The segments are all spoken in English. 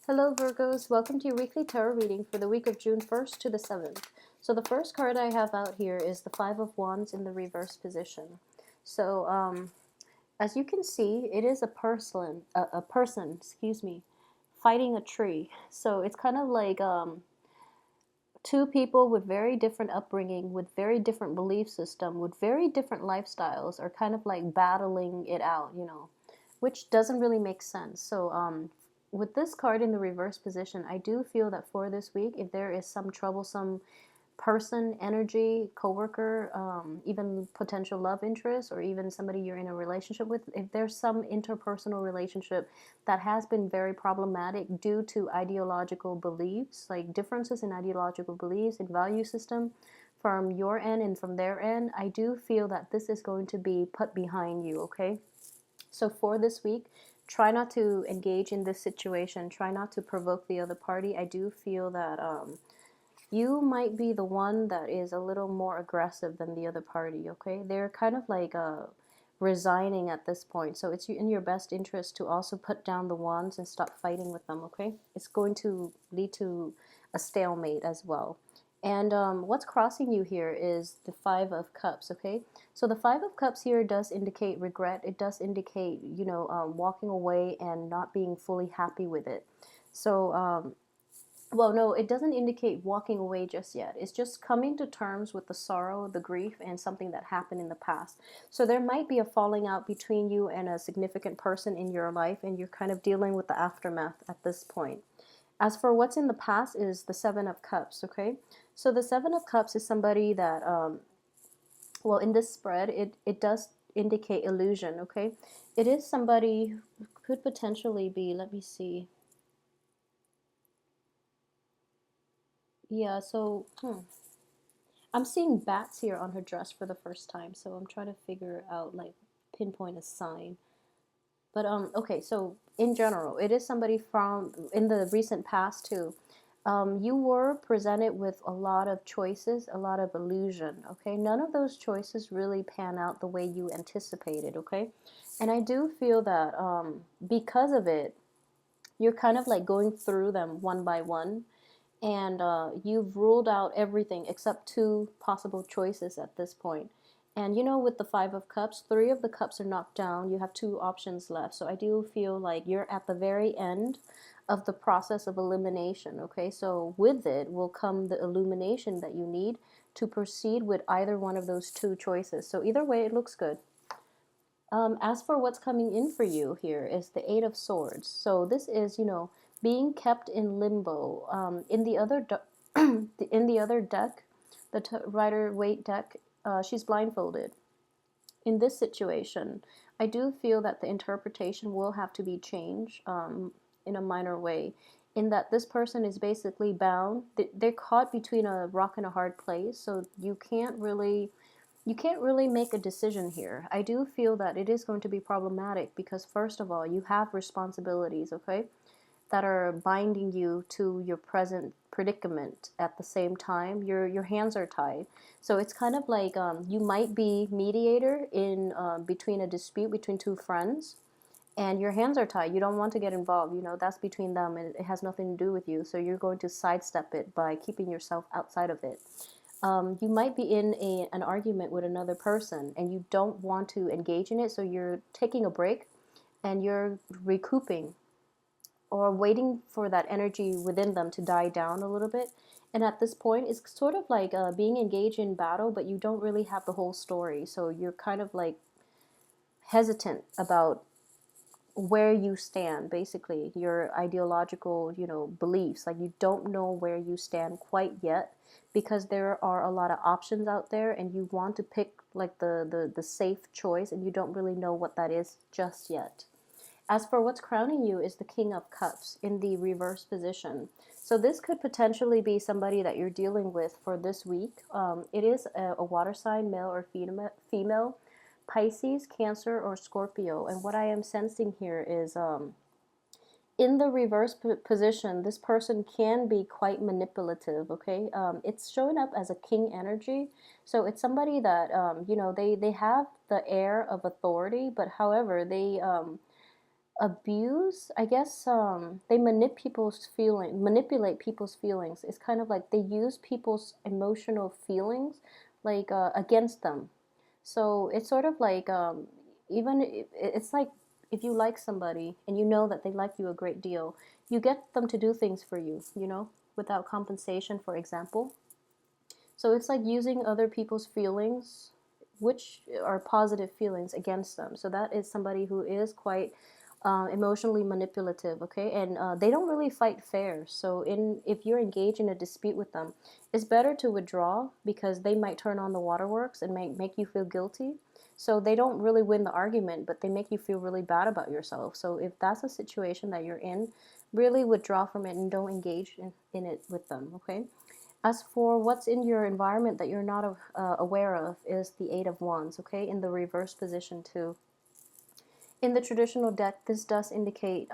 Hello Virgos, welcome to your weekly tarot reading for the week of June 1st to the 7th. So the first card I have out here is the Five of Wands in the reverse position. So as you can see, it is a person, fighting a tree. So it's kind of like two people with very different upbringing, with very different belief system, with very different lifestyles are kind of like battling it out, which doesn't really make sense. So with this card in the reverse position, I do feel that for this week, if there is some troublesome person, energy, coworker, even potential love interest, or even somebody you're in a relationship with, if there's some interpersonal relationship that has been very problematic due to ideological beliefs, like differences in ideological beliefs and value system from your end and from their end, I do feel that this is going to be put behind you, okay? So for this week, try not to engage in this situation. Try not to provoke the other party. I do feel that you might be the one that is a little more aggressive than the other party, okay? They're kind of like resigning at this point. So it's in your best interest to also put down the wands and stop fighting with them, okay? It's going to lead to a stalemate as well. And what's crossing you here is the Five of Cups, okay? So the Five of Cups here does indicate regret. It does indicate, walking away and not being fully happy with it. So, well, no, it doesn't indicate walking away just yet. It's just coming to terms with the sorrow, the grief, and something that happened in the past. So there might be a falling out between you and a significant person in your life, and you're kind of dealing with the aftermath at this point. As for what's in the past is the Seven of Cups, okay? So the Seven of Cups is somebody that, well, in this spread, it does indicate illusion, okay? It is somebody who could potentially be, let me see. Yeah, so, I'm seeing bats here on her dress for the first time, so I'm trying to figure out, like, pinpoint a sign. But okay, so in general, it is somebody from in the recent past too. You were presented with a lot of choices, a lot of illusion. Okay, none of those choices really pan out the way you anticipated. Okay, and I do feel that because of it, you're kind of like going through them one by one, and you've ruled out everything except two possible choices at this point. And with the Five of Cups, three of the cups are knocked down. You have two options left. So I do feel like you're at the very end of the process of elimination. Okay, so with it will come the illumination that you need to proceed with either one of those two choices. So either way, it looks good. As for what's coming in for you here is the Eight of Swords. So this is, being kept in limbo. In the other in the other deck, the Rider-Waite deck, she's blindfolded. In this situation, I do feel that the interpretation will have to be changed in a minor way. In that this person is basically bound. They're caught between a rock and a hard place, so you can't really make a decision here. I do feel that it is going to be problematic because, first of all, you have responsibilities, okay, that are binding you to your present predicament. At the same time, your hands are tied. So it's kind of like you might be mediator in between a dispute between two friends, and your hands are tied. You don't want to get involved. That's between them, and it has nothing to do with you. So you're going to sidestep it by keeping yourself outside of it. You might be in an argument with another person and you don't want to engage in it, so you're taking a break and you're recouping or waiting for that energy within them to die down a little bit. And at this point, it's sort of like being engaged in battle, but you don't really have the whole story. So you're kind of like hesitant about where you stand, basically your ideological beliefs. Like, you don't know where you stand quite yet because there are a lot of options out there and you want to pick like the safe choice, and you don't really know what that is just yet. As for what's crowning you is the King of Cups in the reverse position. So this could potentially be somebody that you're dealing with for this week. It is a water sign, male or female, Pisces, Cancer, or Scorpio. And what I am sensing here is in the reverse position, this person can be quite manipulative, okay? It's showing up as a king energy. So it's somebody that, they have the air of authority, but however, abuse, I guess, they manipulate people's feelings. It's kind of like they use people's emotional feelings like against them. So it's sort of like even it's like if you like somebody and you know that they like you a great deal, you get them to do things for you, you know, without compensation, for example. So it's like using other people's feelings, which are positive feelings, against them. So that is somebody who is quite emotionally manipulative, okay? And they don't really fight fair. So if you're engaged in a dispute with them, it's better to withdraw because they might turn on the waterworks and make you feel guilty. So they don't really win the argument, but they make you feel really bad about yourself. So if that's a situation that you're in, really withdraw from it and don't engage in it with them, okay? As for what's in your environment that you're not aware of is the Eight of Wands, okay, in the reverse position too. In the traditional deck, this does indicate,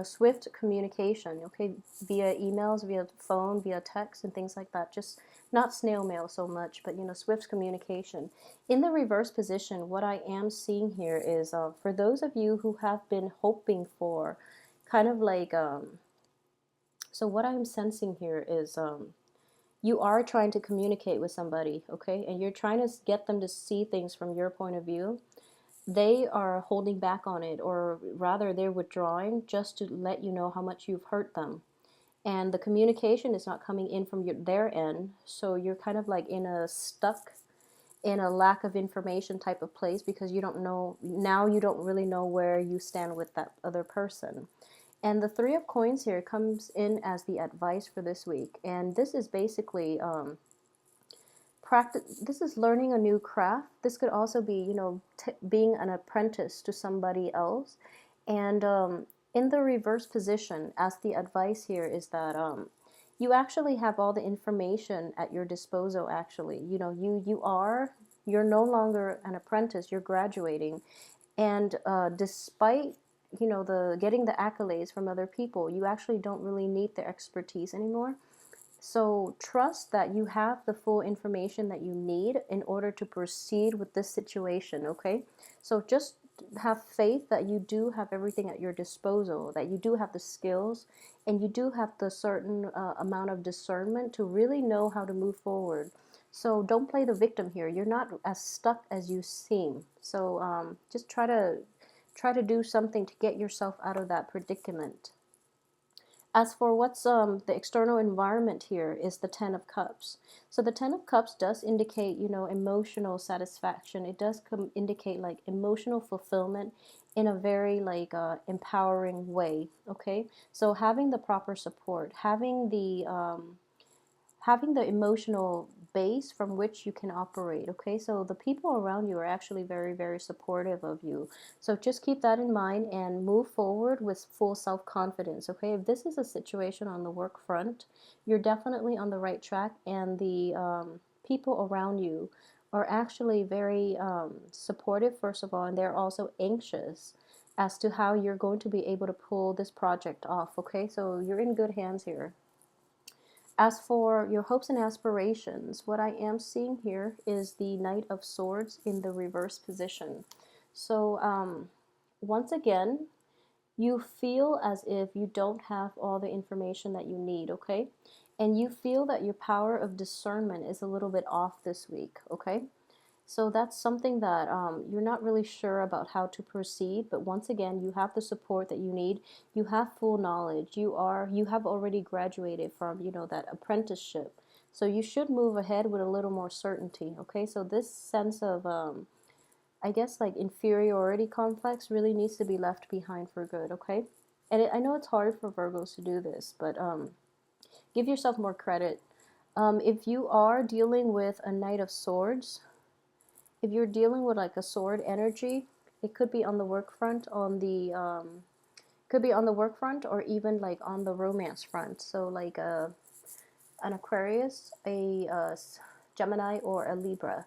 swift communication, okay, via emails, via phone, via text, and things like that. Just not snail mail so much, but, swift communication. In the reverse position, what I am seeing here is for those of you who have been hoping for kind of like, so what I'm sensing here is, you are trying to communicate with somebody, okay? And you're trying to get them to see things from your point of view. They are holding back on it, or rather, they're withdrawing just to let you know how much you've hurt them. And the communication is not coming in from their end, so you're kind of like stuck in a lack of information type of place because you don't know, now you don't really know where you stand with that other person. And the Three of Coins here comes in as the advice for this week. And this is basically practice. This is learning a new craft. This could also be, being an apprentice to somebody else. And in the reverse position, as the advice here is that you actually have all the information at your disposal. Actually, you're no longer an apprentice. You're graduating, and despite the getting the accolades from other people, you actually don't really need their expertise anymore. So trust that you have the full information that you need in order to proceed with this situation, okay? So just have faith that you do have everything at your disposal, that you do have the skills, and you do have the certain amount of discernment to really know how to move forward. So don't play the victim here. You're not as stuck as you seem. So just try to do something to get yourself out of that predicament. As for what's the external environment here is the Ten of Cups. So the Ten of Cups does indicate, emotional satisfaction. It does indicate like emotional fulfillment in a very like empowering way. Okay, so having the proper support, having the emotional base from which you can operate. Okay, so the people around you are actually very, very supportive of you. So just keep that in mind and move forward with full self-confidence. Okay, if this is a situation on the work front, you're definitely on the right track, and the people around you are actually very supportive, first of all, and they're also anxious as to how you're going to be able to pull this project off. Okay, so you're in good hands here. As for your hopes and aspirations, what I am seeing here is the Knight of Swords in the reverse position. So once again, you feel as if you don't have all the information that you need, okay? And you feel that your power of discernment is a little bit off this week, okay? So that's something that you're not really sure about how to proceed, but once again, you have the support that you need. You have full knowledge. You have already graduated from, that apprenticeship. So you should move ahead with a little more certainty, okay? So this sense of, I guess, like inferiority complex really needs to be left behind for good, okay? And I know it's hard for Virgos to do this, but give yourself more credit. If you are dealing with a Knight of Swords, if you're dealing with like a sword energy, it could be on the work front, or even like on the romance front. So like an Aquarius, a Gemini, or a Libra.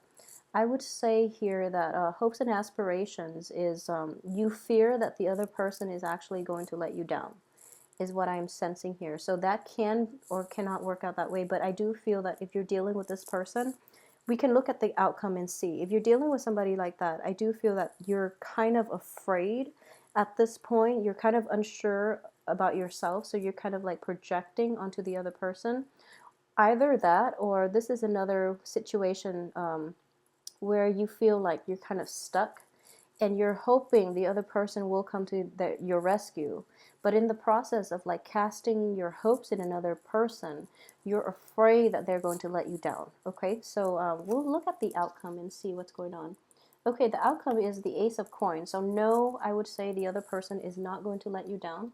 I would say here that hopes and aspirations is you fear that the other person is actually going to let you down, is what I'm sensing here. So that can or cannot work out that way, but I do feel that if you're dealing with this person, we can look at the outcome and see. If you're dealing with somebody like that, I do feel that you're kind of afraid at this point you're kind of unsure about yourself, so you're kind of like projecting onto the other person. Either that, or this is another situation where you feel like you're kind of stuck and you're hoping the other person will come to your rescue. But in the process of like casting your hopes in another person, you're afraid that they're going to let you down. Okay, so we'll look at the outcome and see what's going on. Okay, the outcome is the Ace of Coins. So no, I would say the other person is not going to let you down.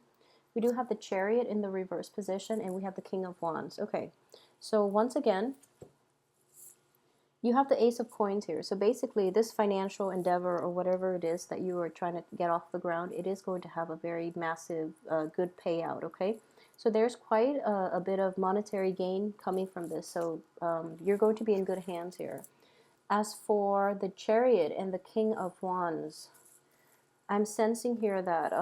We do have the Chariot in the reverse position, and we have the King of Wands. Okay, so once again, you have the Ace of Coins here. So basically, this financial endeavor or whatever it is that you are trying to get off the ground, it is going to have a very massive, good payout, okay? So there's quite a bit of monetary gain coming from this. So you're going to be in good hands here. As for the Chariot and the King of Wands, I'm sensing here that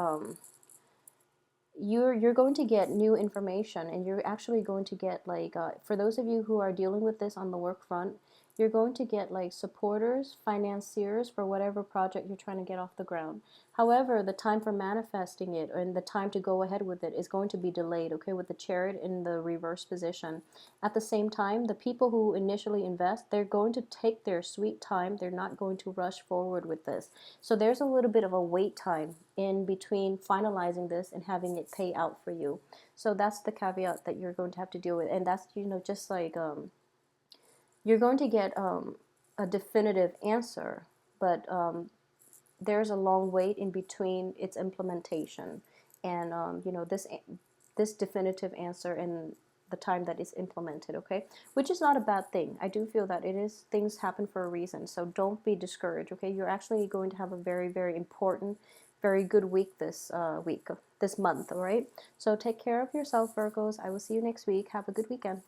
you're going to get new information, and you're actually going to get like for those of you who are dealing with this on the work front, you're going to get like supporters, financiers for whatever project you're trying to get off the ground. However, the time for manifesting it and the time to go ahead with it is going to be delayed, okay, with the Chariot in the reverse position. At the same time, the people who initially invest, they're going to take their sweet time. They're not going to rush forward with this. So there's a little bit of a wait time in between finalizing this and having it pay out for you. So that's the caveat that you're going to have to deal with. And that's, just like you're going to get a definitive answer, but there's a long wait in between its implementation and this definitive answer and the time that is implemented, okay? Which is not a bad thing. I do feel that things happen for a reason, so don't be discouraged, okay? You're actually going to have a very, very important, very good week this this month, all right? So take care of yourself, Virgos. I will see you next week. Have a good weekend.